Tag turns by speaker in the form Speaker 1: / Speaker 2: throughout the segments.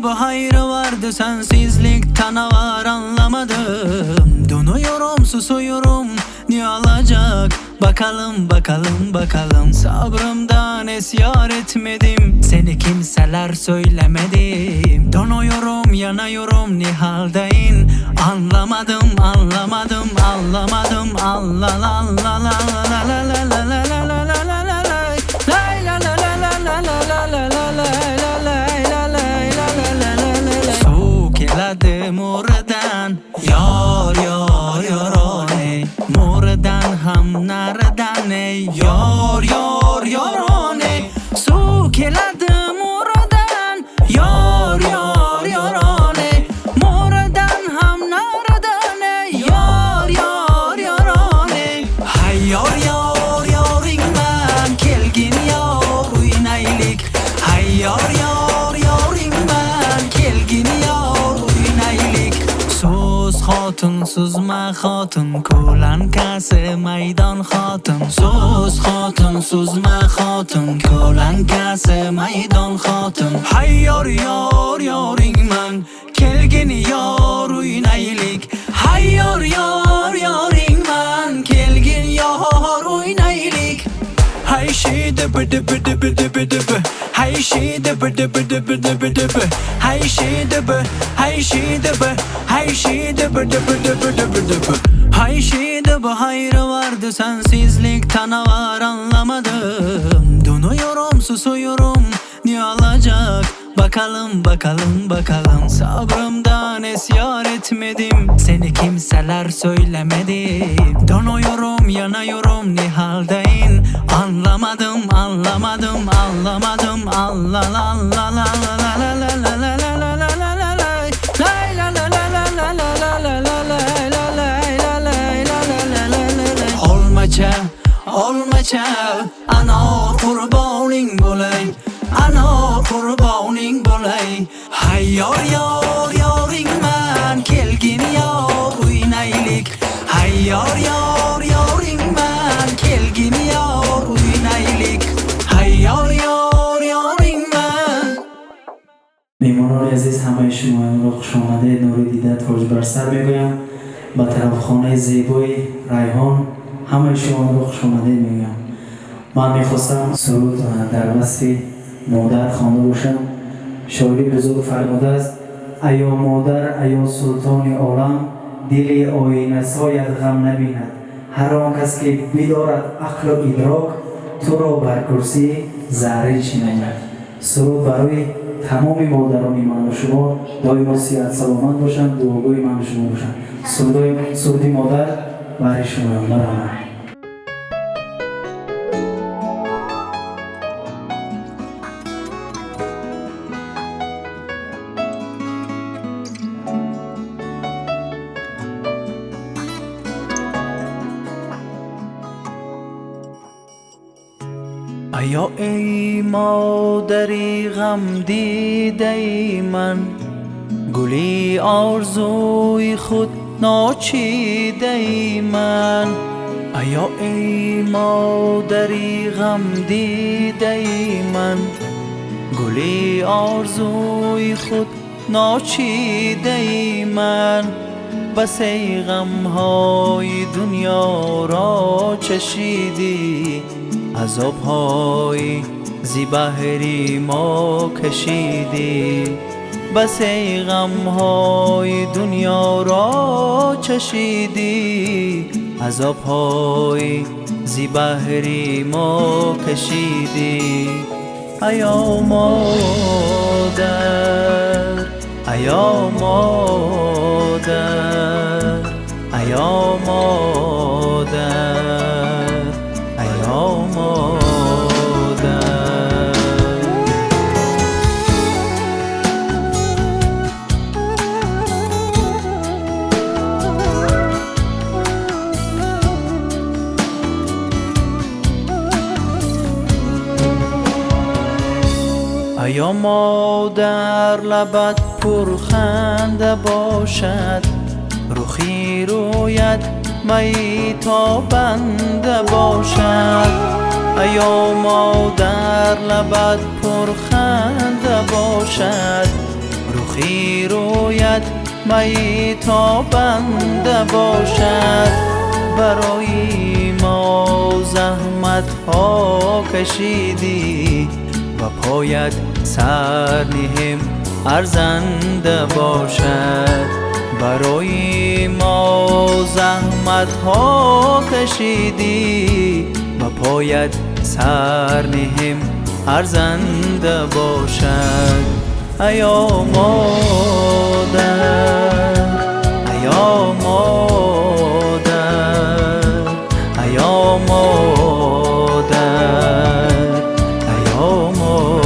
Speaker 1: bu hayrı vardı, sensizlik var anlamadım. Donuyorum, susuyorum, ne olacak? Bakalım bakalım bakalım. Sabrımdan esyar etmedim, seni kimseler söylemedim. Donuyorum, yanıyorum, ne haldeyim? Anlamadım, anlamadım, anlamadım. Allah Allah Allah la la la la la la la la la la la la la la la la la. Su keladi murdan, yor yor yorone. Murdan ham naradan, yor yor yorone. Su keladi murdan, yor yor yorone. Murdan ham naradan, yor yor yorone. Hay yor yor yoring man, kelgin yor uynaylik. Hay yor yor yoring man, kelgin yor uynaylik. So'z xotin, so'zma xotin, ko'lankasi maydon xotin. So'z xotin, so'zma xotin, ko'lankasi maydon xotin. Hay yor yor yoring man, kelgin yor uynaylik. Hay yor yor yoring man, kelgin yor uynaylik. Hay she dip dip dip dip dip. Hay she dip dip dip dip dip. Hay she dip, hay she dip, hay she dip dip dip dip dip. Hay she dip hayrı vardı, sensizlik var anlamadım. Donuyorum, susuyorum, ne olacak? Bakalım bakalım bakalım. Sabrımdan esyar etmedim, seni kimseler söylemedim. Donuyorum, yanıyorum, ne haldeyim? Anlamadım, anlamadım, anlamadım. Allah Allah Allah la la la la la la la la la la la la la la la la. Olmaca, olmaca, ana kurbaning bo'lay, ana kurbaning bo'lay. Hay yor yor yoring man, kelgin yor uynaylik. Hay yor yor yoring man, kelgin yor uynaylik. Hay yor yor yoring man.
Speaker 2: میهمانان عزیز همه شما را خوش آمدید. نور دیدن تاج بر سر میگویم. با طرف خانه زیبای ریحان همه شما را خوش آمدید میگویم. من میخواستم سرود در وصف مادر خوانده باشم. شاعری بزرگ فرموده است: ایا مادر، ایا سلطان عالم، دل آینه سایت غم نبیند. هر آن کس که بدارد عقل و ادراک، تو را بر کرسی زهره نشیند. سرود برای تمام مادران من و شما دائما صحت سلامت باشند، دعاگوی من و شما باشند. سرود مادر برای شما. مرحبا.
Speaker 1: ایا ای مادری غم دیده من، گلی آرزوی خود ناچیده من. ایا ای مادری غم دیده من، گلی آرزوی خود ناچیده من. بس ای غمهای دنیا را چشیدی، عذابهای زی بحری ما کشیدی. بس ای غمهای دنیا را چشیدی، عذابهای زی بحری ما کشیدی. ایا مادر، ایا مادر، ایا مادر، ایا مادر. ایا مادر، لبت پرخنده باشد، رخی رویت می تابنده باشد. ایا مادر، لبت پرخنده باشد، رخی رویت می تابنده باشد. برای ما زحمت ها کشیدی و پایت سر نهم ارزنده باشد. برای ما زحمت ها کشیدی و پایت سر نهم ارزنده باشد. ایا مادر، ایا مادر، ایا مادر، ایا مادر.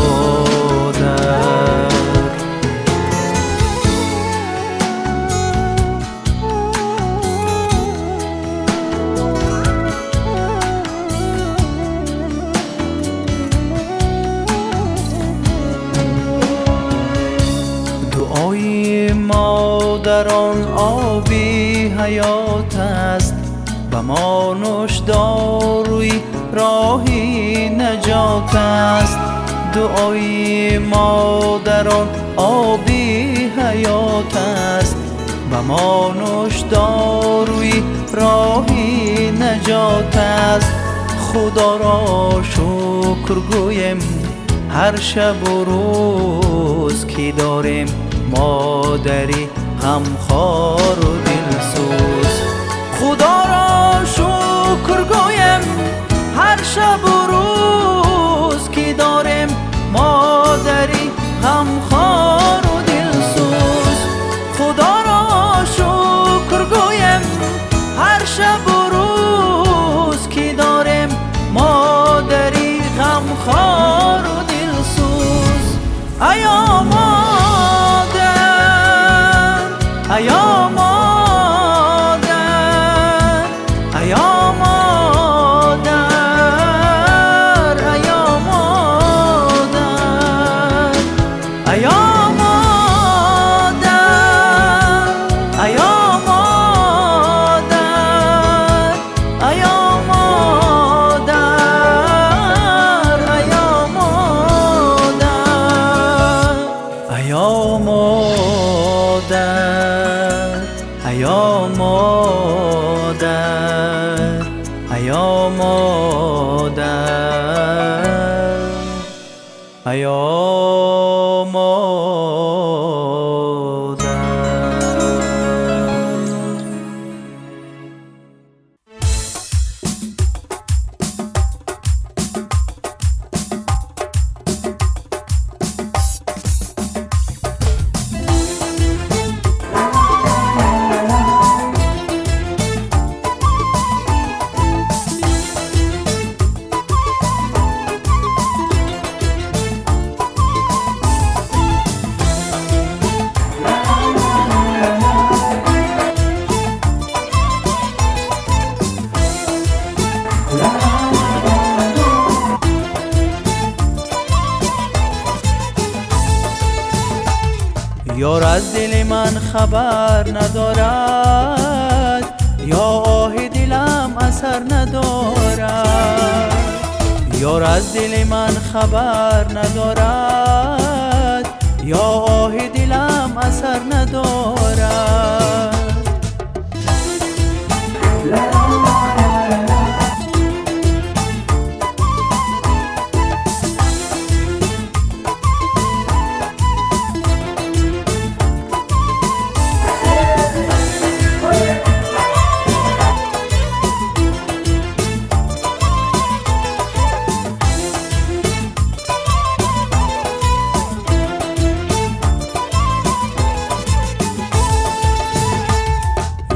Speaker 1: دعای مادران آبی حیات است، و ما نوشداروی راهی نجات است. دعای مادران آبی حیات است، و ما نوشداروی راهی نجات است. خدا را شکر گویم هر شب و روز که داریم مادری غمخوار و دلسوز. خدا را شکر گویم هر شب و روز که داریم مادری غمخوار و دلسوز. خدا را شکر گویم هر شب و روز که داریم مادری غمخوار و دلسوز. ایا مادر، ایا مادر، ایا مادر، ایا مادر، ایا مادر، ایا مادر، ایا مادر، ایا مادر، ایا مادر، ایا مادر، ایا مادر، ایا مادر. یار از دل من خبر ندارد، یا آه دلم اثر ندارد. یار از دل من خبر ندارد، یا آه دلم اثر ندارد.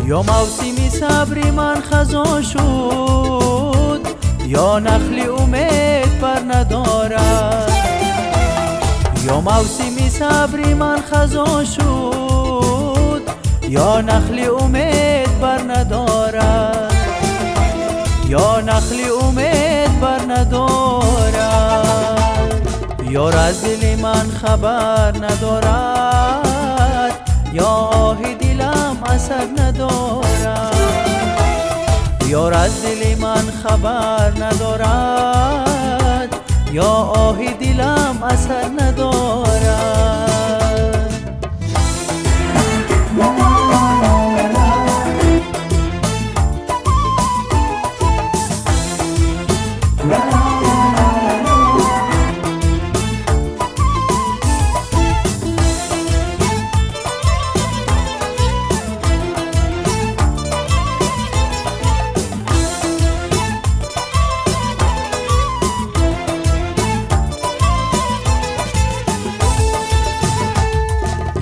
Speaker 1: یا موسم صبر من خزان شد، یا نخل امید بر ندارد. یا موسم صبر من خزان شد، یا نخل امید بر ندارد. یا نخل امید بر ندارد. یار از دل من خبر ندارد، یا آه دلم اثر ندارد. یار از دل من خبر ندارد، یا آه دلم اثر ندارد.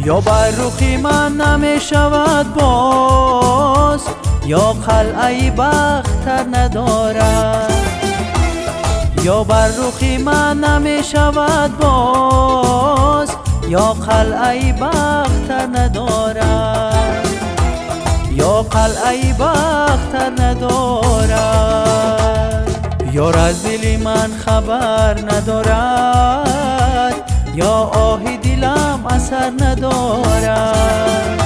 Speaker 1: یا بر رخ من نمی شود باز، یا قلعه بختر ندارد. یا بر رخ من نمی شود باز، یا قلعه بختر ندارد. یا قلعه بختر ندارد. یار از دل من خبر ندارد، یا آه دلم اثر ندارد.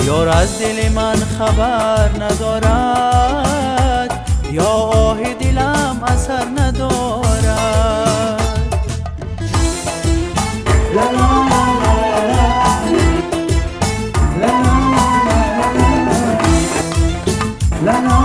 Speaker 1: یار از دل من خبر ندارد، یا آه دلم اثر ندارد. لا لا لا لا لا لا لا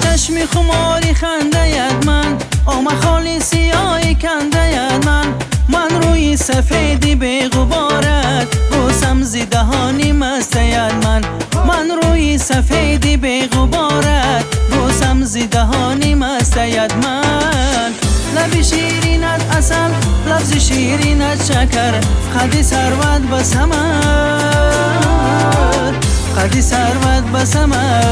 Speaker 1: چشمی خماری خنده ید من، آمه خالی سیاهی کنده ید من روی سفیدی بی غبارت، بوسم زی دهانی مست ید من روی سفیدی بی غبارت، بوسم زی دهانی مست ید من. لبی شیرینت اصل، لفظ شیرینت شکر، خدی سروت بسمر، خدی سروت بسمر.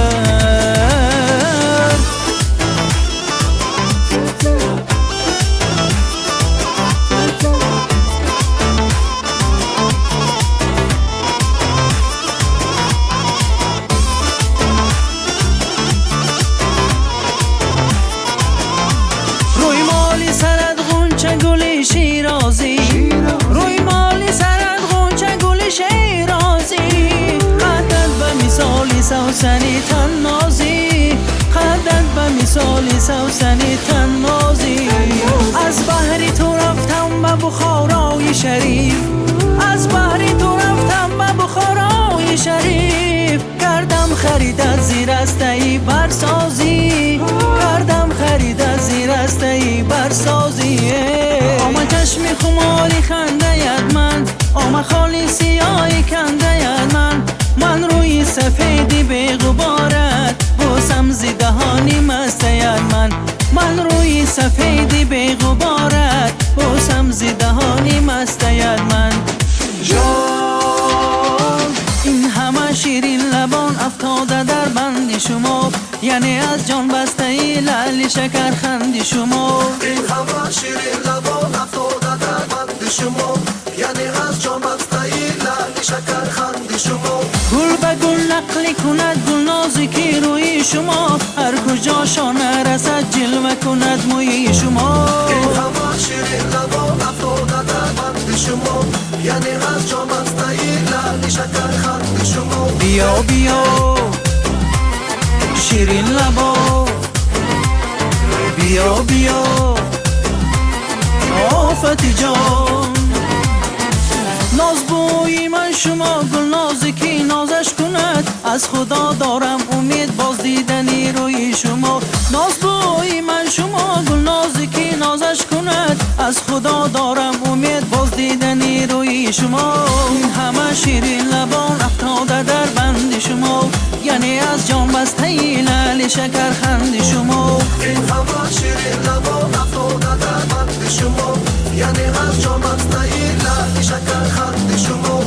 Speaker 1: روی مالی سرد غنچه گلی شیرازی، روی مالی سرد غنچه گلی شیرازی، قدت به مثالی سوسنی تنازی، قدت به مثالی سوسنی تنازی. از بحری تو رفتم به بخارای شریف، از بحری تو رفتم به بخارای شریف، کردم خریدت زیر استهی برسازی، کردم خریدت زیر استهی برسازی. آمه چشمی خماری خنده ید من، آمه خالی سیاهی کنده ید من روی سفیدی بی غبارت، بوسم زی دهانی مست ید من روی سفیدی بی غبارت، بوسم زی دهانی مست ید من. جان این همه شیرین لبان افتاده در بند شما، یعنی از جان بسته ای لعل شکر خند شما.
Speaker 3: این همه شیرین لبان افتاده در بند شما، یعنی از جان بسته ای لعل شکر خند شما.
Speaker 1: گل به گل نقلی کند گل نازکی روی شما، هر کجا شانه رسد جلوه کند موی شما.
Speaker 3: این همه شیرین لبان افتاده در بند شما، یعنی از جان بسته ای لعل شکر خند شما.
Speaker 1: بیا بیا شیرین لبا، بیا بیا آفت جان. ناز بوی من شما گل نازکی نازش کند، از خدا دارم امید باز دیدنی روی شما. ناز بوی من شما گل نازکی نازش کند، از خدا دارم امید باز دیدنی روی شما. این همه شیرین لبان افتاده در بند شما، یعنی از جان بسته ای لعل شکر خند شما.
Speaker 3: این همه شیرین لبان افتاده در بند شما، یعنی از جان بسته ای لعل شکر خند شما.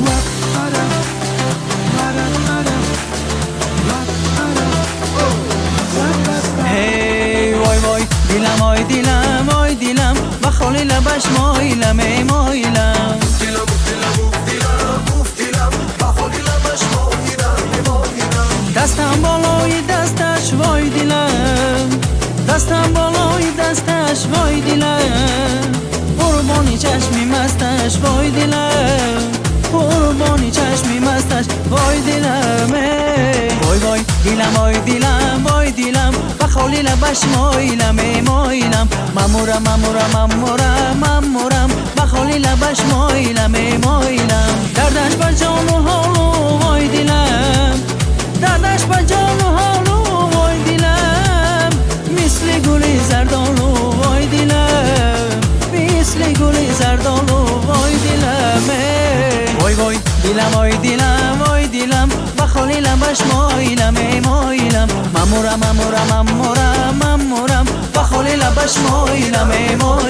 Speaker 1: هی وای وای دلم آی دلم آی دلم، و خالی لبش مایلم ای مایلم.
Speaker 3: دلم بخالی لبش مایلم.
Speaker 1: دستم بالای دستش وای دلم، دستم بالای دستش وای دلم، قربانی چشمی مستش وای دلم، قربانی چشمی مستش وای دلم. وای وای دلم آی دلم وای دلم، و خالی لبش مایلم ای مایلم. ممورم ممورم ممورم ممورم، و خالی لبش مایلم ای مایلم. دردش بر جان و حال و وای دلم، دردش با جان و حالو وای دلم مثل گل زردالو وای دلم مثل گل زردالو وای دلم وای وای دلم وای دلم وای دلم بخالیلم باش مایلم مایلم ممورم ممورم ممورم ممورم بخالیلم باش مایلم مایلم